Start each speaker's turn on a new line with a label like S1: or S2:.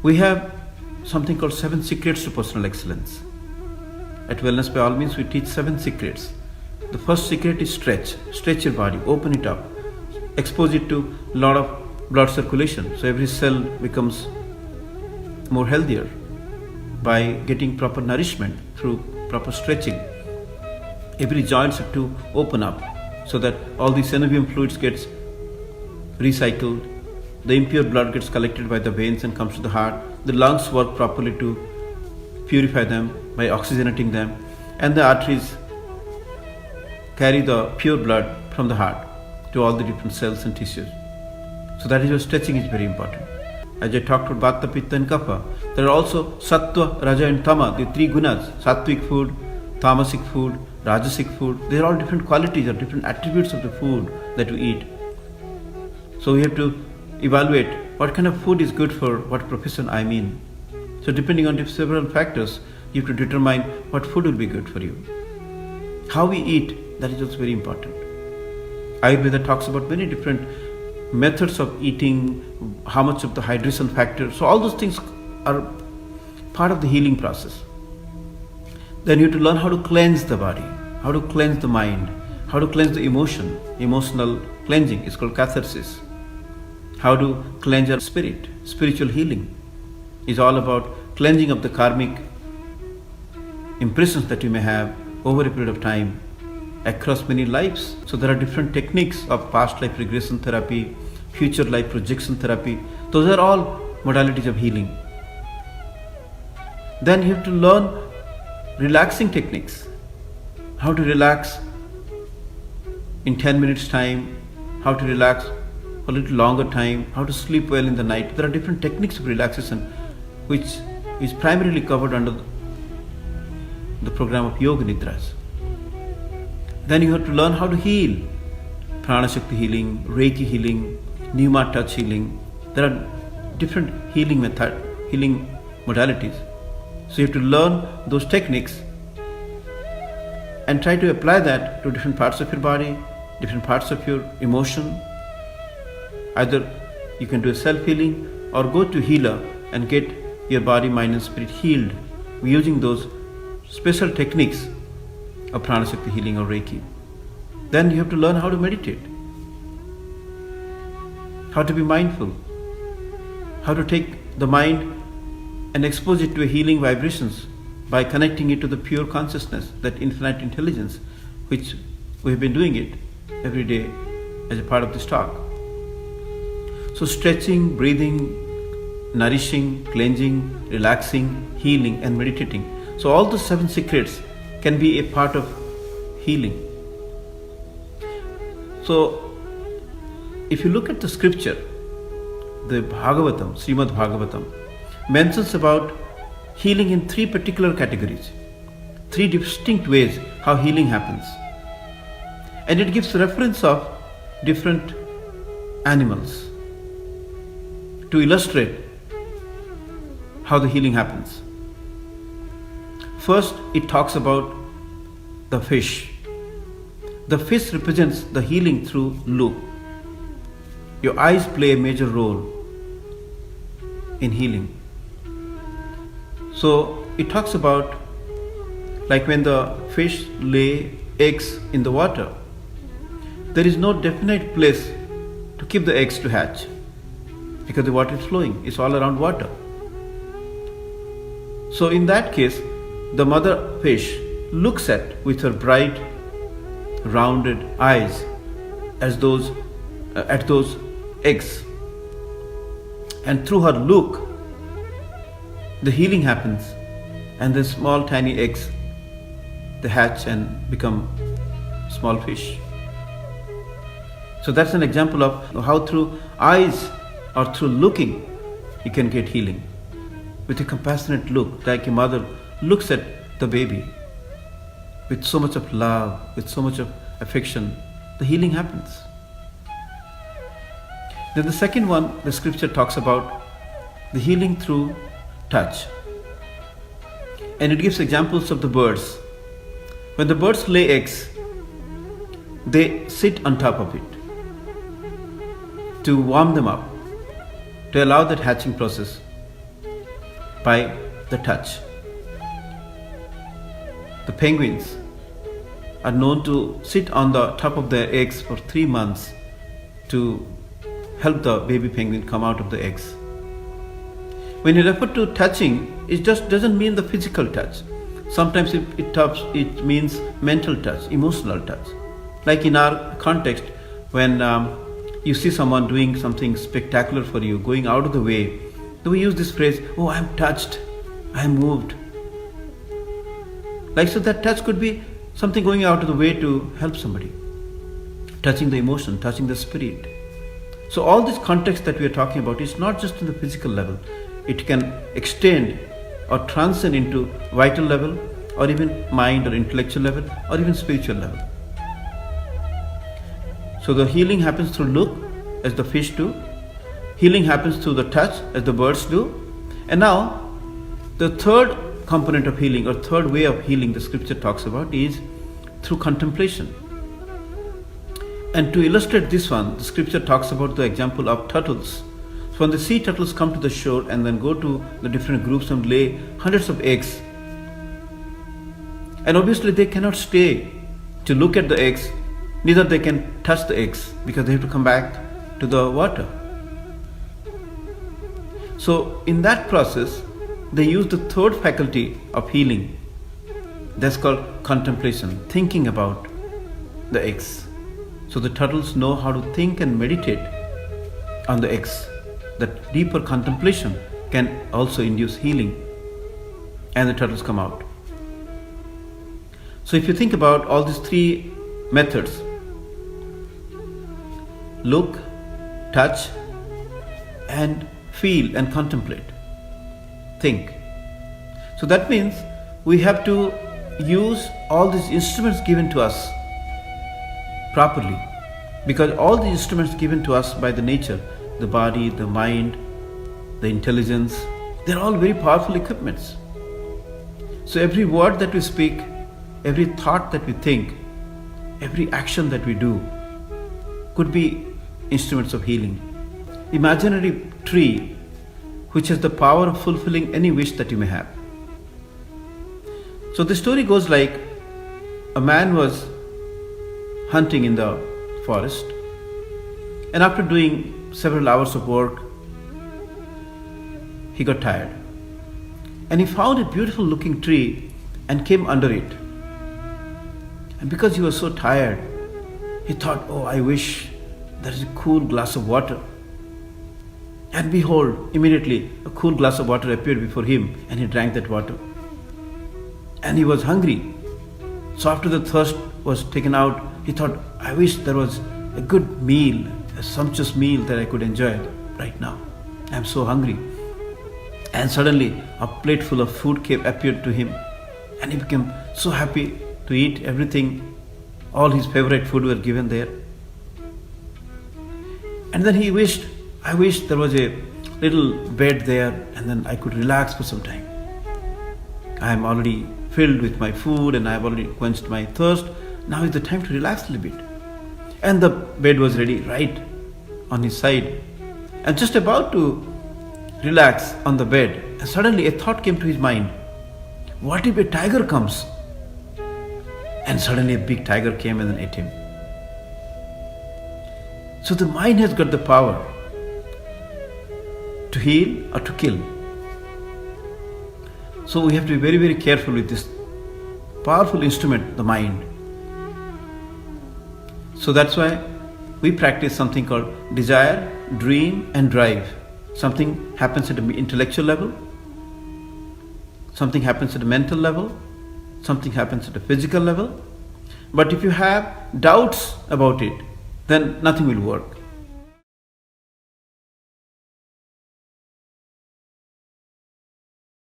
S1: We have something called 7 secrets to personal excellence. At Wellness by All Means, we teach 7 secrets. The first secret is stretch. Stretch your body, open it up, expose it to a lot of blood circulation. So every cell becomes more healthier by getting proper nourishment through proper stretching. Every joints have to open up so that all the synovium fluids gets recycled. The impure blood gets collected by the veins and comes to the heart. The lungs work properly to purify them by oxygenating them, and the arteries carry the pure blood from the heart to all the different cells and tissues. So that is why stretching is very important. As I talked about Vata, Pitta and Kapha, there are also Sattva, Raja and Tama, the 3 gunas, Sattvic food, Tamasic food, Rajasic food. They are all different qualities or different attributes of the food that we eat. So we have to evaluate what kind of food is good for what profession I'm in. So depending on several factors, you have to determine what food will be good for you. How we eat, that is also very important. Ayurveda talks about many different methods of eating, how much of the hydration factor. So all those things are part of the healing process. Then you have to learn how to cleanse the body, how to cleanse the mind, how to cleanse the emotion. Emotional cleansing is called catharsis. How to cleanse our spirit. Spiritual healing is all about cleansing of the karmic impressions that you may have over a period of time across many lives. So there are different techniques of past life regression therapy, future life projection therapy. Those are all modalities of healing. Then you have to learn relaxing techniques. How to relax in 10 minutes time, how to relax for a little longer time, how to sleep well in the night. There are different techniques of relaxation which is primarily covered under the program of Yoga Nidras. Then you have to learn how to heal. Prana Shakti healing, Reiki healing, Pneuma touch healing. There are different healing modalities. So you have to learn those techniques and try to apply that to different parts of your body, different parts of your emotion. Either you can do a self-healing or go to healer and get your body, mind and spirit healed using those special techniques of Prana Shakti healing or Reiki. Then you have to learn how to meditate, how to be mindful, how to take the mind and expose it to healing vibrations by connecting it to the pure consciousness, that infinite intelligence, which we have been doing it every day as a part of this talk. So stretching, breathing, nourishing, cleansing, relaxing, healing and meditating. So all the 7 secrets can be a part of healing. So if you look at the scripture, the Bhagavatam, Srimad Bhagavatam, mentions about healing in 3 particular categories, 3 distinct ways how healing happens. And it gives reference of different animals to illustrate how the healing happens. First, it talks about the fish. The fish represents the healing through look. Your eyes play a major role in healing. So it talks about like when the fish lay eggs in the water, there is no definite place to keep the eggs to hatch because the water is flowing, it's all around water. So in that case, the mother fish looks at with her bright, rounded eyes at those eggs, and through her look, the healing happens, and the small tiny eggs, they hatch and become small fish. So that's an example of how through eyes or through looking you can get healing. With a compassionate look, like a mother looks at the baby with so much of love, with so much of affection, the healing happens. Then the second one, the scripture talks about the healing through touch. And it gives examples of the birds. When the birds lay eggs, they sit on top of it to warm them up, to allow that hatching process by the touch. The penguins are known to sit on the top of their eggs for 3 months to help the baby penguin come out of the eggs. When you refer to touching, it just doesn't mean the physical touch. Sometimes it means mental touch, emotional touch. Like in our context, when you see someone doing something spectacular for you, going out of the way, we use this phrase, "Oh, I'm touched, I'm moved." Like so, that touch could be something going out of the way to help somebody, touching the emotion, touching the spirit. So all this context that we are talking about is not just in the physical level. It can extend or transcend into vital level, or even mind or intellectual level, or even spiritual level. So the healing happens through look, as the fish do. Healing happens through the touch, as the birds do. And now, the third component of healing, or third way of healing the scripture talks about, is through contemplation. And to illustrate this one, the scripture talks about the example of turtles. So when the sea turtles come to the shore and then go to the different groups and lay hundreds of eggs, and obviously they cannot stay to look at the eggs, neither they can touch the eggs, because they have to come back to the water. So in that process, they use the third faculty of healing. That's called contemplation, thinking about the eggs. So the turtles know how to think and meditate on the eggs. That deeper contemplation can also induce healing, and the turtles come out. So if you think about all these three methods, look, touch, and feel and contemplate, think. So that means we have to use all these instruments given to us properly, because all the instruments given to us by the nature, the body, the mind, the intelligence, they're all very powerful equipments. So every word that we speak, every thought that we think, every action that we do could be instruments of healing. Imaginary tree which has the power of fulfilling any wish that you may have. So the story goes like, a man was hunting in the forest, and after doing several hours of work, he got tired. And he found a beautiful looking tree and came under it. And because he was so tired, he thought, "Oh, I wish there is a cool glass of water." And behold, immediately a cool glass of water appeared before him, and he drank that water. And he was hungry. So after the thirst was taken out, he thought, "I wish there was a good meal, a sumptuous meal that I could enjoy right now. I'm so hungry." And suddenly a plate full of food appeared to him, and he became so happy to eat everything. All his favorite food were given there. And then he wished, "I wish there was a little bed there, and then I could relax for some time. I am already filled with my food and I have already quenched my thirst. Now is the time to relax a little bit." And the bed was ready right on his side, and just about to relax on the bed, and suddenly a thought came to his mind. What if a tiger comes? And suddenly a big tiger came and then ate him. So the mind has got the power to heal or to kill. So we have to be very, very careful with this powerful instrument, the mind. So that's why we practice something called desire, dream, and drive. Something happens at an intellectual level, something happens at a mental level, something happens at a physical level. But if you have doubts about it, then nothing will work.